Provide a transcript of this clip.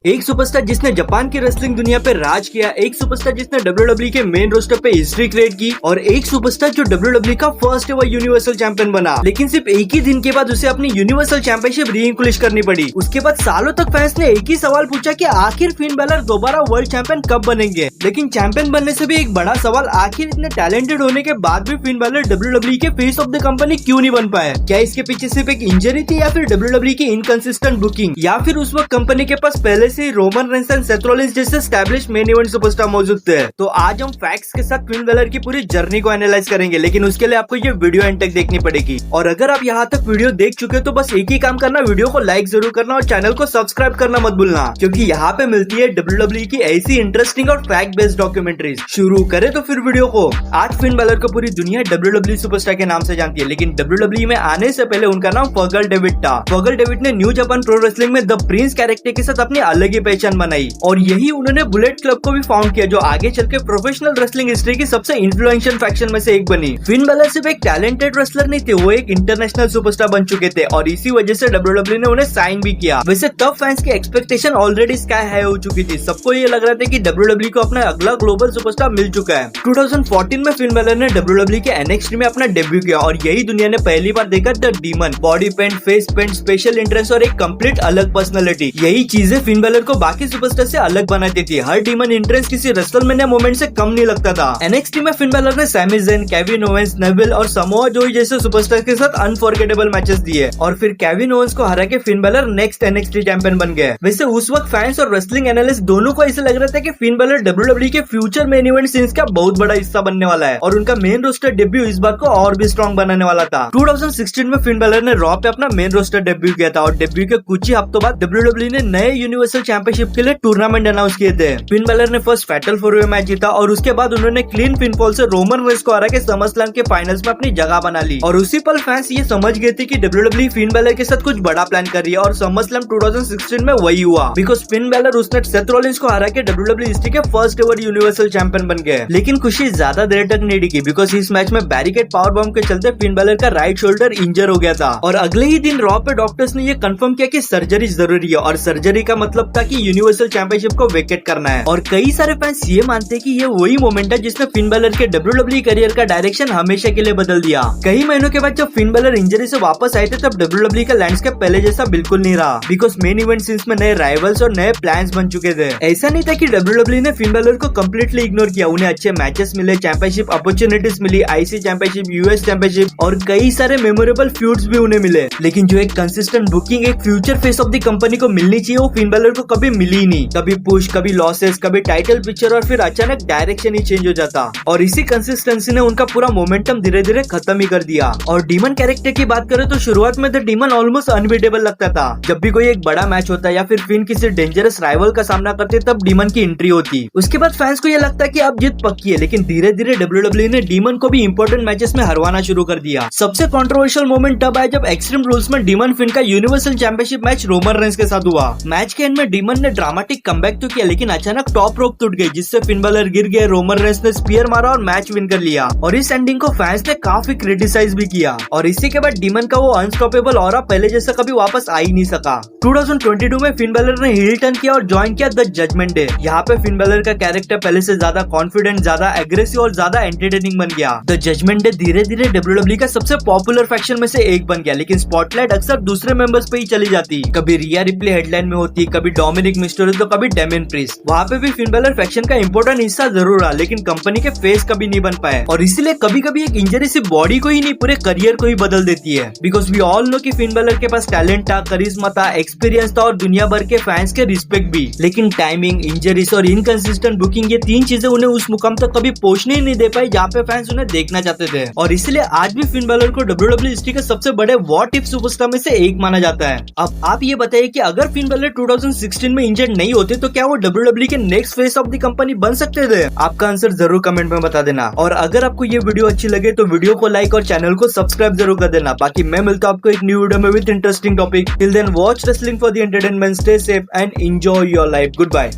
एक सुपरस्टार जिसने जापान की रेसलिंग दुनिया पे राज किया, एक सुपरस्टार जिसने WWE के मेन रोस्टर पे हिस्ट्री क्रिएट की और एक सुपरस्टार जो WWE का फर्स्ट एवर यूनिवर्सल चैंपियन बना, लेकिन सिर्फ एक ही दिन के बाद उसे अपनी यूनिवर्सल चैंपियनशिप रीइंक्लिश करनी पड़ी। उसके बाद सालों तक फैंस ने एक ही सवाल पूछा कि आखिर फिन बैलर दोबारा वर्ल्ड चैंपियन कब बनेंगे। लेकिन चैंपियन बनने से भी एक बड़ा सवाल, आखिर इतने टैलेंटेड होने के बाद भी फिन बैलर WWE के फेस ऑफ द कंपनी क्यों नहीं बन पाए? क्या इसके पीछे सिर्फ एक इंजरी थी या फिर WWE की इनकंसिस्टेंट बुकिंग, या फिर उस वक्त कंपनी के पास पहले से Roman Reigns and Seth Rollins जैसे एस्टैब्लिश मेन इवेंट सुपरस्टार मौजूद थे? तो आज हम फैक्ट्स के साथ फिन बैलर की पूरी जर्नी को एनालाइज करेंगे, लेकिन उसके लिए आपको ये वीडियो एंड तक देखनी पड़ेगी। और अगर आप यहाँ तक वीडियो देख चुके हो तो बस एक ही काम करना, वीडियो को लाइक जरूर करना और चैनल को सब्सक्राइब करना मत भूलना, क्योंकि यहाँ पे मिलती है WWE की ऐसी इंटरेस्टिंग और फैक्ट बेस्ड डॉक्यूमेंट्रीज। शुरू करें तो फिर वीडियो को। आज फिन बैलर को पूरी दुनिया WWE सुपरस्टार के नाम से जानती है, लेकिन WWE में आने से पहले उनका नाम फर्गल डेविड था। फर्गल डेविड ने न्यू जापान प्रो रेसलिंग में द प्रिंस कैरेक्टर के साथ अपनी अलग ही पहचान बनाई और यही उन्होंने बुलेट क्लब को भी फाउंड किया, जो आगे चल के प्रोफेशनल रेसलिंग हिस्ट्री की सबसे इन्फ्लुएंशियल फैक्शन में से एक बनी। फिन बैलर सिर्फ एक टैलेंटेड रेसलर नहीं थे, वो एक इंटरनेशनल सुपरस्टार बन चुके थे और इसी वजह से WWE ने उन्हें साइन भी किया। वैसे तब फैंस की एक्सपेक्टेशन ऑलरेडी स्काई हाई हो चुकी थी। सबको ये लग रहा था कि WWE को अपना अगला ग्लोबल सुपरस्टार मिल चुका है। 2014 में फिन बैलर ने WWE के NXT में अपना डेब्यू किया और यही दुनिया ने पहली बार देखा the demon, body paint, face paint, special interest और एक कंप्लीट अलग पर्सनालिटी। यही चीजें फिन बैलर को बाकी सुपरस्टार से अलग बनाती थी। हर डीमन इंटरेस्ट किसी रेसलमैनिया मोमेंट से कम नहीं लगता था। NXT में फिन बैलर ने Sami Zayn, Kevin Owens, Neville और समोआ जोई जैसे सुपरस्टार के साथ अनफॉरगेटेबल मैचेस दिए और फिर केविन ओवेंस को हरा के Finn Balor next NXT champion बन गए। वैसे उस वक्त फैंस और रेसलिंग एनालिस्ट दोनों को ऐसा लग रहा था कि फिन बैलर WWE के फ्यूचर मेन इवेंट सीन्स का बहुत बड़ा हिस्सा बनने वाला है और उनका मेन रोस्टर डेब्यू इस बात को और भी स्ट्रॉन्ग बनाने वाला था। 2016 में फिन बैलर ने रॉ पे अपना मेन रोस्टर डेब्यू किया था और डेब्यू के कुछ ही हफ्तों बाद WWE ने नए यूनिवर्सल चैंपियनशिप के लिए टूर्नामेंट अनाउंस किए थे। फिन बैलर ने फर्स्ट फैटल 4-वे मैच जीता और उसके बाद उन्होंने क्लीन पिनफॉल से रोमन रेंस को हरा के समरस्लैम के फाइनल्स में अपनी जगह बना ली और उसी पल फैंस ये समझ गए थे कि WWE फिन बैलर के साथ कुछ बड़ा प्लान कर रही है और समरस्लैम 2016 में वही हुआ, बिकॉज फिन बैलर उसने सेथ रॉलिंस को हरा के WWE हिस्ट्री के फर्स्ट एवर यूनिवर्सल चैंपियन बन गए। लेकिन खुशी ज्यादा देर तक नहीं टिकी, बिकॉज इस मैच में बैरिकेड पावर बम के चलते फिन बैलर का राइट शोल्डर इंजर हो गया था और अगले ही दिन रॉ पे डॉक्टर्स ने ये कंफर्म किया कि सर्जरी जरूरी है और सर्जरी का मतलब था कि यूनिवर्सल चैंपियनशिप को वेकेट करना है। और कई सारे फैंस ये मानते हैं कि ये वही मोमेंट है जिसने फिन बैलर के WWE करियर का डायरेक्शन हमेशा के लिए बदल दिया। कई महीनों के बाद जब फिन बैलर इंजरी से वापस आए थे तब WWE का लैंडस्केप पहले जैसा बिल्कुल नहीं रहा, बिकॉज मेन इवेंट सीन्स में नए राइवल्स और नए प्लान्स बन चुके थे। ऐसा नहीं था कि WWE ने फिन बैलर को कम्प्लीटली इग्नोर किया, उन्हें अच्छे मैचेस मिले, चैंपियनशिप अपॉर्चुनिटीज मिली, IC चैंपियनशिप, US चैंपियनशिप और कई सारे मेमोरेबल फ्यूड्स भी उन्हें मिले। लेकिन जो एक कंसिस्टेंट बुकिंग एक future face of the company को मिलनी चाहिए वो फिन बैलर को कभी मिली ही नहीं। कभी पुश, कभी लॉसेस, कभी टाइटल पिक्चर और फिर अचानक डायरेक्शन ही चेंज हो जाता और इसी कंसिस्टेंसी ने उनका पूरा मोमेंटम धीरे धीरे खत्म ही कर दिया। और डीमन कैरेक्टर की बात करें तो शुरुआत में द डीमन ऑलमोस्ट अनबीटेबल लगता था। जब भी कोई एक बड़ा मैच होता या फिर फिन किसी डेंजरस राइवल का सामना करते तब डीमन की एंट्री होती। उसके बाद फैंस को ये लगता कि अब जीत पक्की है, लेकिन धीरे धीरे WWE ने डीमन को भी इंपॉर्टेंट मैचेस में हरवाना शुरू कर दिया। सबसे कंट्रोवर्शियल मोमेंट तब आया जब एक्सट्रीम रूल्स में डीमन फिन का universal championship match Roman Reigns के साथ हुआ। मैच के एंड में डीमन ने ड्रामेटिक कमबैक तो किया, लेकिन अचानक टॉप रोप टूट गई जिससे फिन बैलर गिर गए, रोमन रेंस ने स्पीयर मारा और मैच विन कर लिया और इस एंडिंग को फैंस ने काफी क्रिटिसाइज भी किया। और इसी के बाद डीमन का वो अनस्टॉपेबल ऑरा पहले जैसा कभी वापस आ ही नहीं सका। 2022 में फिन बैलर ने हील टर्न किया और ज्वाइन किया द जजमेंट डे। यहाँ पे फिन बैलर का कैरेक्टर पहले से ज्यादा कॉन्फिडेंट, ज्यादा एग्रेसिव और ज्यादा एंटरटेनिंग बन गया। द जजमेंट डे धीरे धीरे WWE का सबसे पॉपुलर फैक्शन में से एक बन गया, लेकिन स्पॉटलाइट अक्सर दूसरे मेंबर्स पे ही चली जाती। कभी रिया रिप्ले हेडलाइन में होती, कभी डोमिनिक मिस्टेरियो तो कभी डेमियन प्रीस्ट। वहाँ पे भी फिन बैलर फैक्शन का इंपॉर्टेंट हिस्सा जरूर रहा, लेकिन कंपनी के फेस कभी नहीं बन पाए और इसीलिए कभी कभी एक इंजरी सिर्फ बॉडी को ही नहीं पूरे करियर को ही बदल देती है। बिकॉज वी ऑल नो कि फिन बैलर के पास टैलेंट था, करिश्मा था, एक्सपीरियंस था और दुनिया भर के फैंस के रिस्पेक्ट भी, लेकिन टाइमिंग, इंजरीज और इनकंसिस्टेंट बुकिंग ये तीन चीजें उन्हें उस मुकाम तक कभी पहुंचने ही नहीं दे पाई जहाँ पे फैंस उन्हें देखना चाहते थे। और इसलिए आज भी फिन बैलर को WWE हिस्ट्री के सबसे बड़े व्हाट इफ सुपरस्टार में से एक माना जाता है। अब आप ये बताइए कि अगर फिन बैलर 2016 में इंजर्ड नहीं होते तो क्या वो WWE के next face of the company बन सकते थे? आपका आंसर जरूर कमेंट में बता देना और अगर आपको ये वीडियो अच्छी लगे तो वीडियो को लाइक और चैनल को सब्सक्राइब जरूर कर देना। बाकी मैं मिलता हूं आपको एक न्यू वीडियो में with interesting topic. Till then watch wrestling for the entertainment, stay safe and enjoy your life. Good bye.